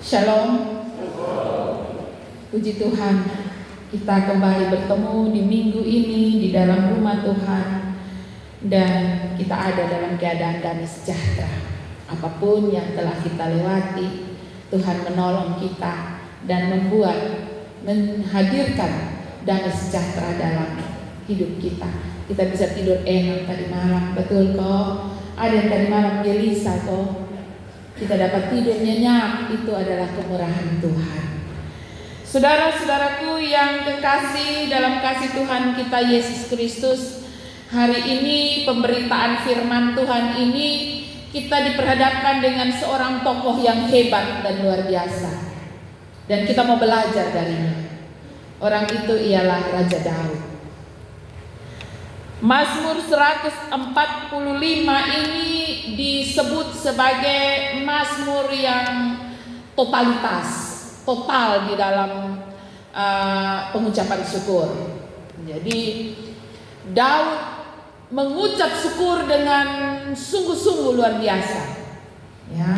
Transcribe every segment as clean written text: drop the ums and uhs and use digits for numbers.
Shalom. Puji Tuhan, kita kembali bertemu di minggu ini di dalam rumah Tuhan, dan kita ada dalam keadaan damai sejahtera. Apapun yang telah kita lewati, Tuhan menolong kita dan menghadirkan damai sejahtera dalam hidup kita. Kita bisa tidur enak tadi malam, betul kok? Ada yang tadi malam gelisah kok. Kita dapat tidur nyenyak, itu adalah kemurahan Tuhan. Saudara-saudaraku yang kekasih dalam kasih Tuhan kita Yesus Kristus, hari ini pemberitaan firman Tuhan ini kita diperhadapkan dengan seorang tokoh yang hebat dan luar biasa, dan kita mau belajar darinya. Orang itu ialah Raja Daud. Mazmur 145 ini disebut sebagai mazmur yang total di dalam pengucapan syukur. Jadi Daud mengucap syukur dengan sungguh-sungguh luar biasa. Ya.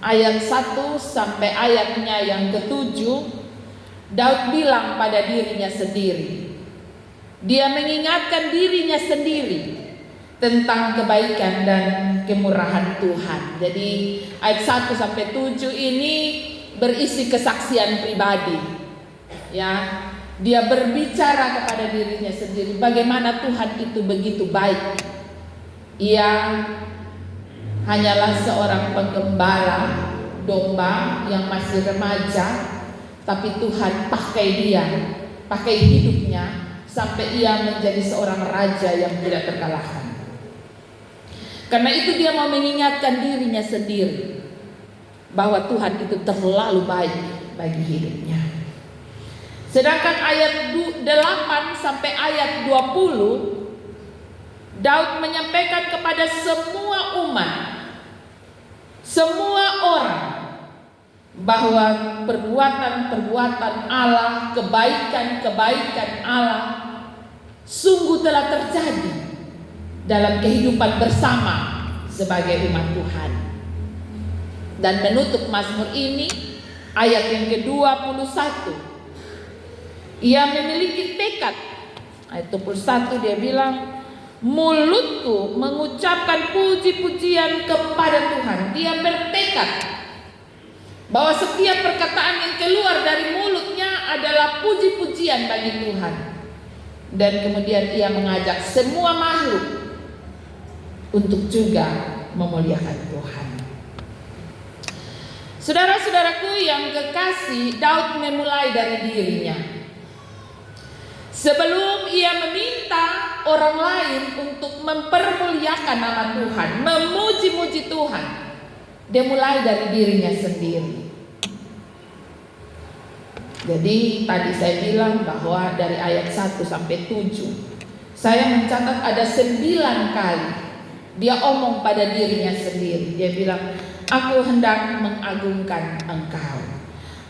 Ayat 1 sampai ayatnya yang ke-7, Daud bilang pada dirinya sendiri. Dia mengingatkan dirinya sendiri tentang kebaikan dan kemurahan Tuhan. Jadi ayat 1 sampai 7 ini berisi kesaksian pribadi. Ya, dia berbicara kepada dirinya sendiri bagaimana Tuhan itu begitu baik. Ia hanyalah seorang penggembala domba yang masih remaja, tapi Tuhan pakai hidupnya sampai ia menjadi seorang raja yang tidak terkalahkan. Karena itu dia mau mengingatkan dirinya sendiri bahwa Tuhan itu terlalu baik bagi hidupnya. Sedangkan ayat 8 sampai ayat 20, Daud menyampaikan kepada semua umat, semua orang, bahwa perbuatan-perbuatan Allah, kebaikan-kebaikan Allah sungguh telah terjadi dalam kehidupan bersama sebagai umat Tuhan. Dan menutup mazmur ini ayat yang ke-21, ia memiliki tekad. Ayat 21 dia bilang, mulutku mengucapkan puji-pujian kepada Tuhan. Dia bertekad bahwa setiap perkataan yang keluar dari mulutnya adalah puji-pujian bagi Tuhan. Dan kemudian ia mengajak semua makhluk untuk juga memuliakan Tuhan. Saudara-saudaraku yang kekasih, Daud memulai dari dirinya. Sebelum ia meminta orang lain untuk mempermuliakan nama Tuhan, memuji-muji Tuhan, dia mulai dari dirinya sendiri. Jadi tadi saya bilang bahwa dari ayat 1 sampai 7 saya mencatat ada 9 kali dia omong pada dirinya sendiri. Dia bilang, aku hendak mengagungkan Engkau,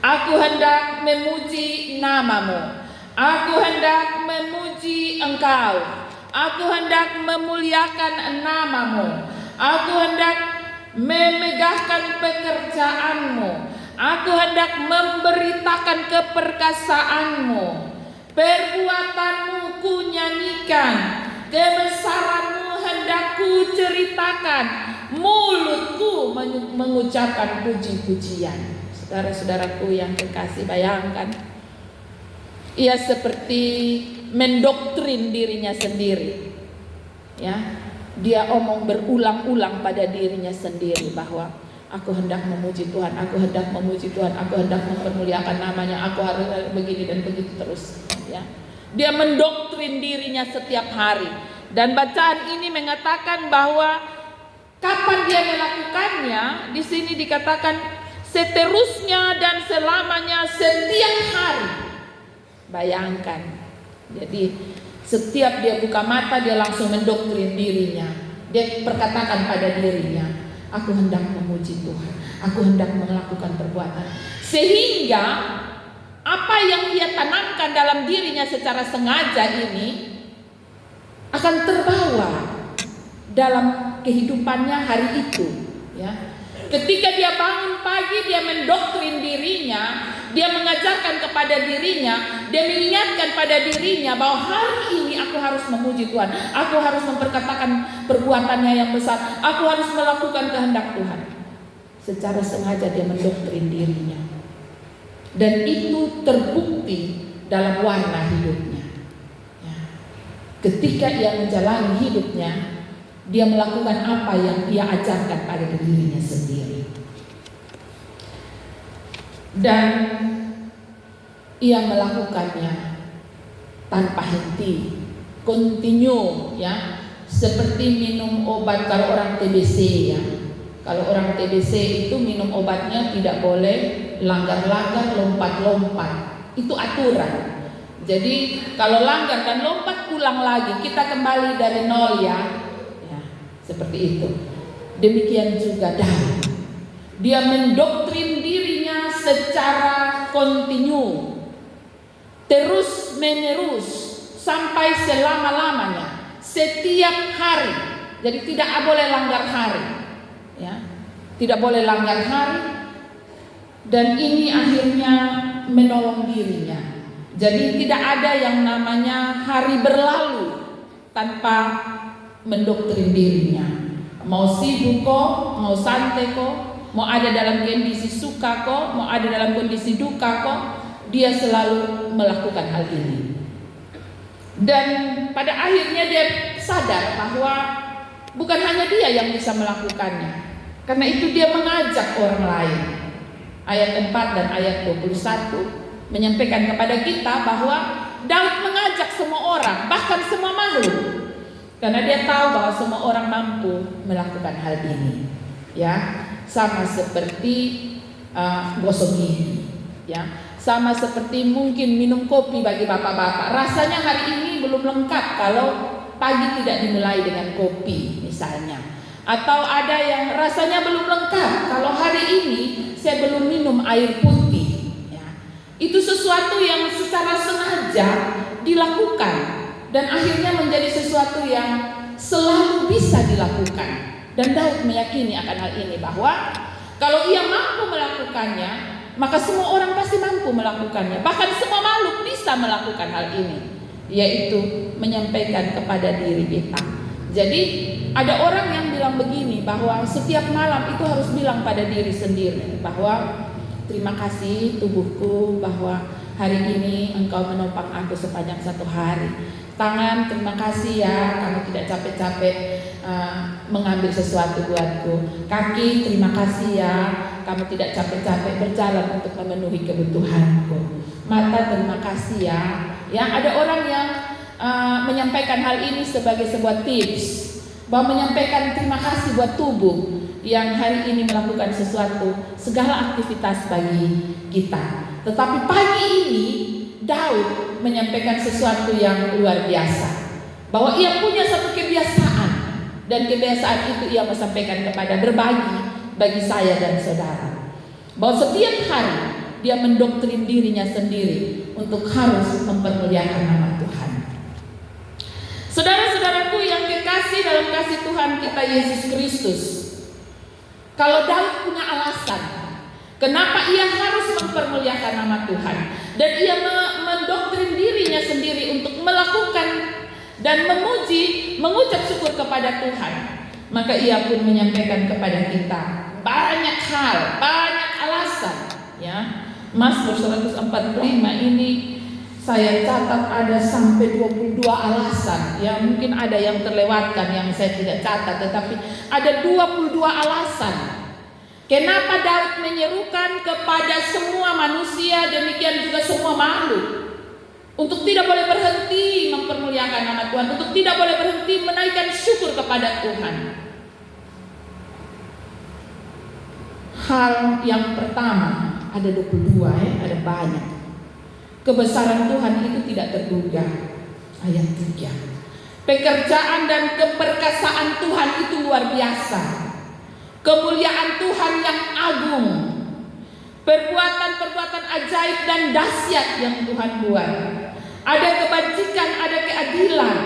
aku hendak memuji namamu, aku hendak memuji Engkau, aku hendak memuliakan namamu, aku hendak memegahkan pekerjaanmu, aku hendak memberitakan keperkasaanmu, perbuatanmu ku nyanyikan, kebesaranmu hendak ku ceritakan, mulutku mengucapkan puji-pujian. Saudara-saudaraku yang kekasih, bayangkan, ia seperti mendoktrin dirinya sendiri. Ya, dia omong berulang-ulang pada dirinya sendiri bahwa aku hendak memuji Tuhan, aku hendak memuji Tuhan, aku hendak mempermuliakan namanya, aku harus begini dan begitu terus. Ya, dia mendoktrin dirinya setiap hari. Dan bacaan ini mengatakan bahwa kapan dia melakukannya, di sini dikatakan seterusnya dan selamanya, setiap hari. Bayangkan, jadi setiap dia buka mata dia langsung mendoktrin dirinya. Dia perkatakan pada dirinya, aku hendak memuji Tuhan, aku hendak melakukan perbuatan. Sehingga apa yang ia tanamkan dalam dirinya secara sengaja ini akan terbawa dalam kehidupannya hari itu. Ya, ketika dia bangun pagi lagi dia mendoktrin dirinya, dia mengajarkan kepada dirinya, dia mengingatkan pada dirinya bahwa hari ini aku harus memuji Tuhan, aku harus memperkatakan perbuatannya yang besar, aku harus melakukan kehendak Tuhan. Secara sengaja dia mendoktrin dirinya, dan itu terbukti dalam warna hidupnya. Ketika ia menjalani hidupnya, dia melakukan apa yang ia ajarkan pada dirinya sendiri, dan ia melakukannya tanpa henti, continue, ya, seperti minum obat. Kalau orang TBC, ya, kalau orang TBC itu minum obatnya tidak boleh langgar-langgar, lompat-lompat, itu aturan. Jadi kalau langgar dan lompat, pulang lagi, kita kembali dari nol, ya, seperti itu. Demikian juga Daud, dia mendoktrin dirinya secara kontinu, terus menerus, sampai selama-lamanya, setiap hari. Jadi tidak boleh langgar hari, ya, tidak boleh langgar hari. Dan ini akhirnya menolong dirinya. Jadi tidak ada yang namanya hari berlalu tanpa mendoktrin dirinya. Mau sibuk kok, mau santai kok, mau ada dalam kondisi suka kok, mau ada dalam kondisi duka kok, dia selalu melakukan hal ini. Dan pada akhirnya dia sadar bahwa bukan hanya dia yang bisa melakukannya. Karena itu dia mengajak orang lain. Ayat 4 dan ayat 21 menyampaikan kepada kita bahwa Daud mengajak semua orang, bahkan semua makhluk, karena dia tahu bahwa semua orang mampu melakukan hal ini, ya, sama seperti gosok gigi, ya, sama seperti mungkin minum kopi bagi bapak-bapak. Rasanya hari ini belum lengkap kalau pagi tidak dimulai dengan kopi misalnya, atau ada yang rasanya belum lengkap kalau hari ini saya belum minum air putih, ya. Itu sesuatu yang secara sengaja dilakukan dan akhirnya menjadi sesuatu yang selalu bisa dilakukan. Dan Daud meyakini akan hal ini, bahwa kalau ia mampu melakukannya, maka semua orang pasti mampu melakukannya. Bahkan semua makhluk bisa melakukan hal ini, yaitu menyampaikan kepada diri kita. Jadi ada orang yang bilang begini, bahwa setiap malam itu harus bilang pada diri sendiri bahwa terima kasih tubuhku, bahwa hari ini engkau menopang aku sepanjang satu hari. Tangan, terima kasih ya, kamu tidak capek-capek mengambil sesuatu buatku. Kaki, terima kasih ya, kamu tidak capek-capek berjalan untuk memenuhi kebutuhanku. Mata, terima kasih ya. Ya, ada orang yang menyampaikan hal ini sebagai sebuah tips, bahwa menyampaikan terima kasih buat tubuh yang hari ini melakukan sesuatu, segala aktivitas bagi kita. Tetapi pagi ini Daud menyampaikan sesuatu yang luar biasa, bahwa ia punya satu kebiasaan, dan kebiasaan itu ia menyampaikan kepada berbagi bagi saya dan saudara, bahwa setiap hari dia mendoktrin dirinya sendiri untuk harus mempermuliakan nama Tuhan. Saudara-saudaraku yang kekasih dalam kasih Tuhan kita Yesus Kristus, kalau Daud punya alasan kenapa ia harus mempermuliakan nama Tuhan, dan ia mendoktrin dirinya sendiri untuk melakukan dan memuji, mengucap syukur kepada Tuhan, maka ia pun menyampaikan kepada kita banyak hal, banyak alasan, ya. Mazmur 145 ini saya catat ada sampai 22 alasan. Ya, mungkin ada yang terlewatkan yang saya tidak catat, tetapi ada 22 alasan kenapa Daud menyerukan kepada semua manusia, demikian juga semua makhluk, untuk tidak boleh berhenti mempermuliakan nama Tuhan, untuk tidak boleh berhenti menaikkan syukur kepada Tuhan. Hal yang pertama, ada 22, ada banyak. Kebesaran Tuhan itu tidak terduga. Ayat 3. Pekerjaan dan keperkasaan Tuhan itu luar biasa. Kemuliaan Tuhan yang agung. Perbuatan-perbuatan ajaib dan dahsyat yang Tuhan buat. Ada kebajikan, ada keadilan.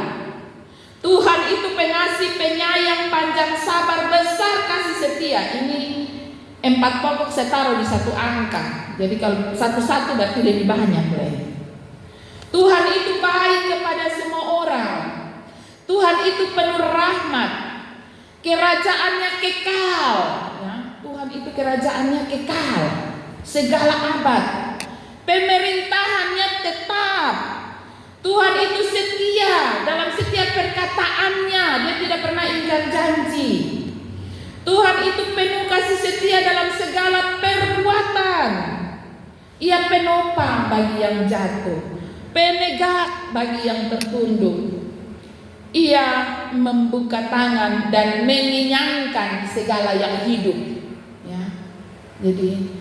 Tuhan itu pengasih, penyayang, panjang sabar, besar kasih setia. Ini 4 pokok saya taruh di satu angka. Jadi kalau satu-satu berarti lebih banyak lagi. Tuhan itu baik kepada semua orang. Tuhan itu penuh rahmat. Kerajaannya kekal. Ya, Tuhan itu kerajaannya kekal. Segala abad. Pemerintahannya tetap. Tuhan itu setia dalam setiap perkataannya. Dia tidak pernah ingkar janji. Tuhan itu penuh kasih setia dalam segala perbuatan. Ia penopang bagi yang jatuh, penegak bagi yang tertunduk. Ia membuka tangan dan mengenyangkan segala yang hidup. Ya. Jadi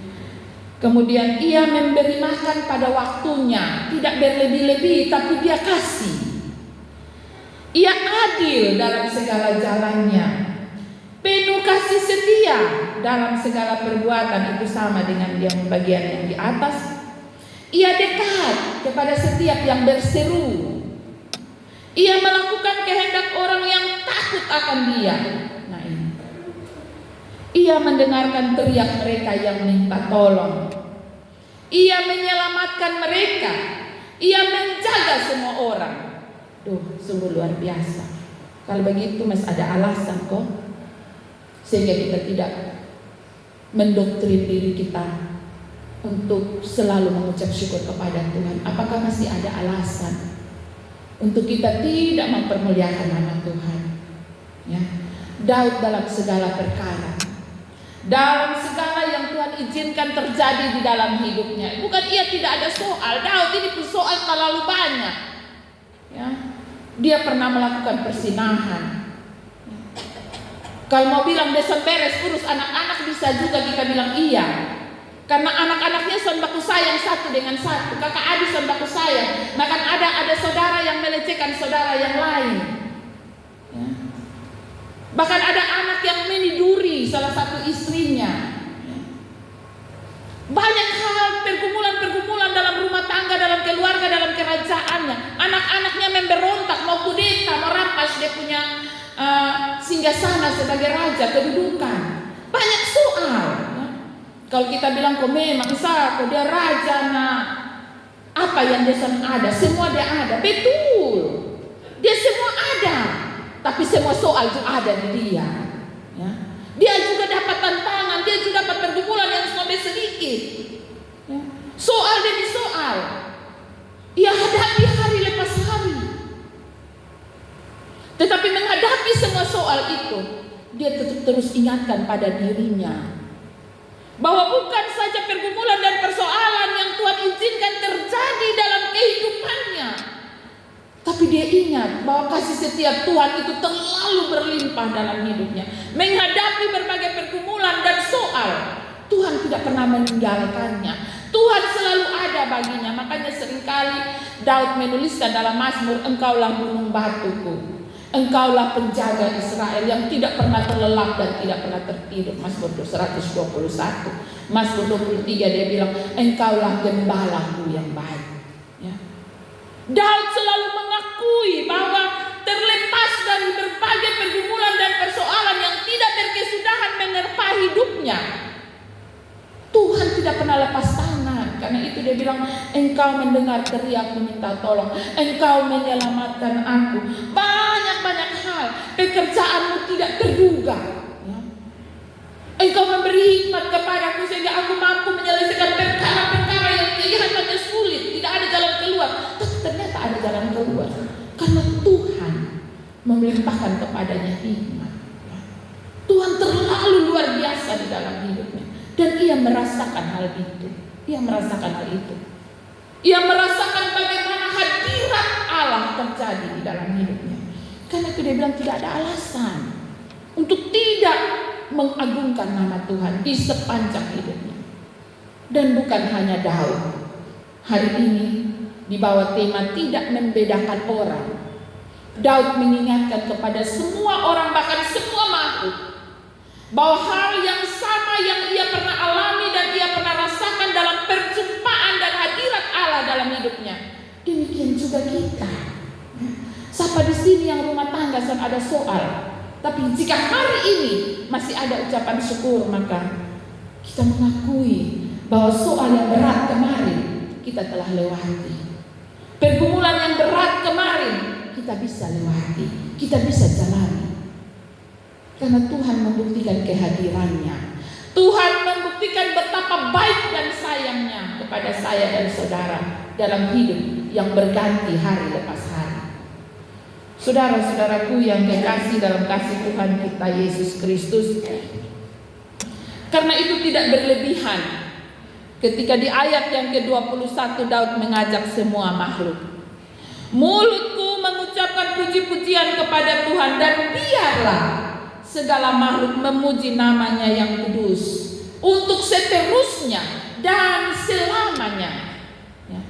kemudian ia memberi makan pada waktunya, tidak berlebih-lebih, tapi dia kasih. Ia adil dalam segala jalannya. Penuh kasih setia dalam segala perbuatan, itu sama dengan yang bagian yang di atas. Ia dekat kepada setiap yang berseru. Ia melakukan kehendak orang yang takut akan dia. Nah ini. Ia mendengarkan teriak mereka yang minta tolong. Ia menyelamatkan mereka. Ia menjaga semua orang. Sungguh luar biasa. Kalau begitu masih ada alasan kok, sehingga kita tidak mendoktrin diri kita untuk selalu mengucap syukur kepada Tuhan. Apakah masih ada alasan untuk kita tidak mempermuliakan nama Tuhan? Ya. Daud dalam segala perkara, dalam segala yang Tuhan izinkan terjadi di dalam hidupnya, bukan ia tidak ada soal. Daud ini soal terlalu banyak. Ya. Dia pernah melakukan persinahan. Kalau mau bilang desa beres urus anak-anak, bisa juga kita bilang iya. Karena anak-anaknya son baku sayang satu dengan satu, kakak adik son baku sayang. Bahkan ada saudara yang melecehkan saudara yang lain. Ya. Bahkan ada anak yang meniduri salah satu istrinya. Ya. Banyak hal pergumulan-pergumulan dalam rumah tangga, dalam keluarga, dalam kerajaannya. Anak-anaknya memberontak, mau kudeta, mau rampas dia punya singgasana sebagai raja, kedudukan. Banyak soal. Ya. Kalau kita bilang kok memang kok dia raja, nah apa yang dia ada, semua dia ada. Betul, dia semua ada, tapi semua soal itu ada di dia. Ya. Dia juga dapat tantangan, dia juga dapat pergumulan yang sampai sedikit. Ya. Soal demi soal, ia hadapi hari lepas hari. Tetapi menghadapi semua soal itu, dia tetap terus ingatkan pada dirinya bahwa bukan saja pergumulan dan persoalan yang Tuhan izinkan terjadi dalam kehidupannya, tapi dia ingat bahwa kasih setia Tuhan itu terlalu berlimpah dalam hidupnya. Menghadapi berbagai pergumulan dan soal, Tuhan tidak pernah meninggalkannya. Tuhan selalu ada baginya. Makanya seringkali Daud menuliskan dalam Mazmur, engkaulah gunung batuku, engkaulah penjaga Israel yang tidak pernah terlelap dan tidak pernah tertidur. Mazmur 121. Mazmur 23 dia bilang, engkaulah gembalaku yang baik. Ya. Daud selalu mengakui bahwa terlepas dari berbagai pergumulan dan persoalan yang tidak berkesudahan menerpa hidupnya, Tuhan tidak pernah lepas tangan. Karena itu dia bilang, engkau mendengar teriakku minta tolong, engkau menyelamatkan aku. Banyak hal, pekerjaanmu tidak terduga. Ya. Engkau memberi hikmat kepadaku sehingga aku mampu menyelesaikan perkara-perkara yang kelihatannya sulit, tidak ada jalan keluar. Tapi ternyata ada jalan keluar, karena Tuhan melimpahkan kepadanya hikmat. Ya. Tuhan terlalu luar biasa di dalam hidupnya. Dan ia merasakan hal itu. Ia merasakan hal itu. Ia merasakan bagaimana hadirat Allah terjadi di dalam hidupnya. Karena itu dia bilang tidak ada alasan untuk tidak mengagungkan nama Tuhan di sepanjang hidupnya. Dan bukan hanya Daud. Hari ini di bawah tema tidak membedakan orang, Daud mengingatkan kepada semua orang, bahkan semua makhluk, bahwa hal yang sama yang ia pernah alami dan ia pernah rasakan dalam perjumpaan dan hadirat Allah dalam hidupnya, demikian juga kita. Siapa di sini yang rumah tangga ada soal, tapi jika hari ini masih ada ucapan syukur, maka Kita mengakui bahwa soal yang berat kemarin kita telah lewati. Pergumulan yang berat kemarin kita bisa lewati, kita bisa jalani. Karena Tuhan membuktikan kehadirannya. Tuhan membuktikan betapa baik dan sayangnya kepada saya dan saudara dalam hidup yang berganti hari lepas hari. Saudara-saudaraku yang kekasih dalam kasih Tuhan kita Yesus Kristus, karena itu tidak berlebihan ketika di ayat yang ke-21 Daud mengajak semua makhluk, mulutku mengucapkan puji-pujian kepada Tuhan, dan biarlah segala makhluk memuji namanya yang kudus untuk seterusnya dan selamanya. Ya.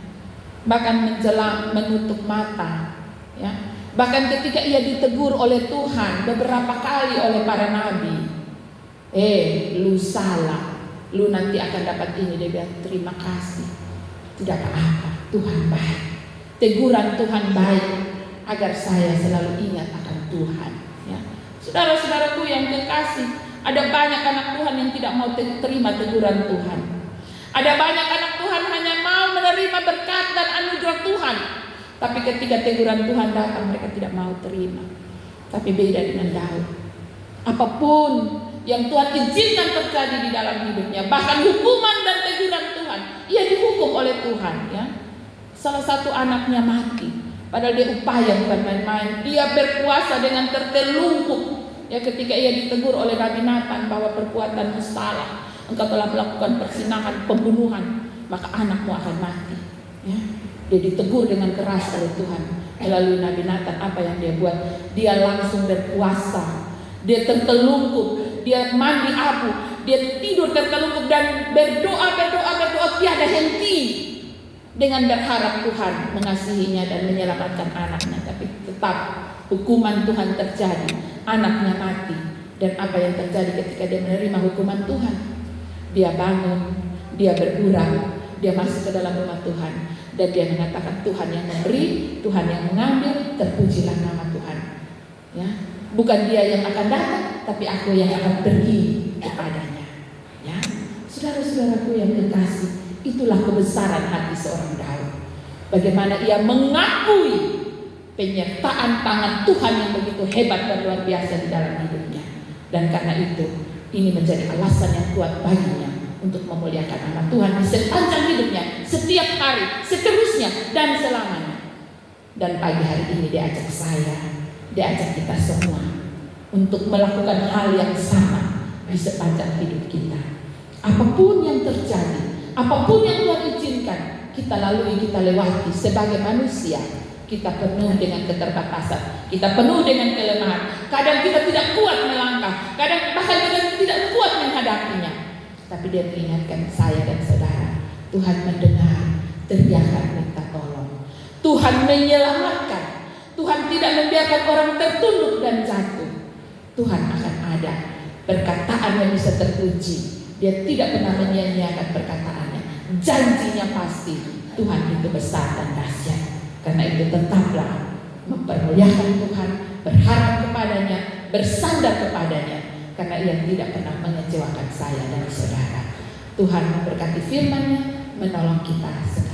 Bahkan menjelang menutup mata, ya. Bahkan ketika ia ditegur oleh Tuhan beberapa kali oleh para nabi, lu salah, lu nanti akan dapat ini. Dia bilang terima kasih, tidak apa-apa, Tuhan baik. Teguran Tuhan baik agar saya selalu ingat akan Tuhan. Ya. Saudara-saudaraku yang kekasih, ada banyak anak Tuhan yang tidak mau terima teguran Tuhan. Ada banyak anak Tuhan hanya mau menerima berkat dan anugerah Tuhan, tapi ketika teguran Tuhan datang mereka tidak mau terima. Tapi beda dengan Daud. Apapun yang Tuhan izinkan terjadi di dalam hidupnya, bahkan hukuman dan teguran Tuhan, ia dihukum oleh Tuhan. Ya. Salah satu anaknya mati, padahal dia upaya bukan main-main. Dia berpuasa dengan tertelungkup. Ya, ketika ia ditegur oleh Nabi Nathan bahwa perbuatanmu salah, engkau telah melakukan perzinahan, pembunuhan, maka anakmu akan mati. Ya. Dia ditegur dengan keras oleh Tuhan. Melalui Nabi Nathan, apa yang dia buat? Dia langsung berpuasa. Dia tertelungkup, dia mandi abu, dia tidur tertelungkup dan berdoa tiada henti dengan berharap Tuhan mengasihinya dan menyelamatkan anaknya. Tapi tetap hukuman Tuhan terjadi, anaknya mati. Dan apa yang terjadi ketika dia menerima hukuman Tuhan? Dia bangun, dia bergurau, dia masuk ke dalam rumah Tuhan, dan dia mengatakan Tuhan yang memberi, Tuhan yang mengambil, terpujilah nama Tuhan. Ya. Bukan dia yang akan datang, tapi aku yang akan pergi kepadanya. Ya, saudara-saudaraku yang kekasih, itulah kebesaran hati seorang Daud. Bagaimana ia mengakui penyertaan tangan Tuhan yang begitu hebat dan luar biasa di dalam hidupnya. Dan karena itu, ini menjadi alasan yang kuat baginya untuk memuliakan nama Tuhan di sepanjang hidupnya, setiap hari, seterusnya dan selamanya. Dan pagi hari ini diajak saya, diajak kita semua untuk melakukan hal yang sama di sepanjang hidup kita. Apapun yang terjadi, apapun yang Tuhan izinkan, kita lalui, kita lewati sebagai manusia. Kita penuh dengan keterbatasan, kita penuh dengan kelemahan. Kadang kita tidak kuat melangkah, kadang bahkan kita tidak kuat menghadapinya. Tapi dia mengingatkan saya dan saudara, Tuhan mendengar teriakan minta tolong. Tuhan menyelamatkan. Tuhan tidak membiarkan orang tertunduk dan jatuh. Tuhan akan ada perkataan yang bisa terpuji. Dia tidak pernah menyia-nyiakan perkataannya. Janjinya pasti. Tuhan itu besar dan dahsyat. Karena itu tetaplah mempermuliakan Tuhan, berharap kepadanya, bersandar kepadanya. Karena ia tidak pernah mengecewakan saya dan saudara. Tuhan memberkati firman-Nya, menolong kita semua.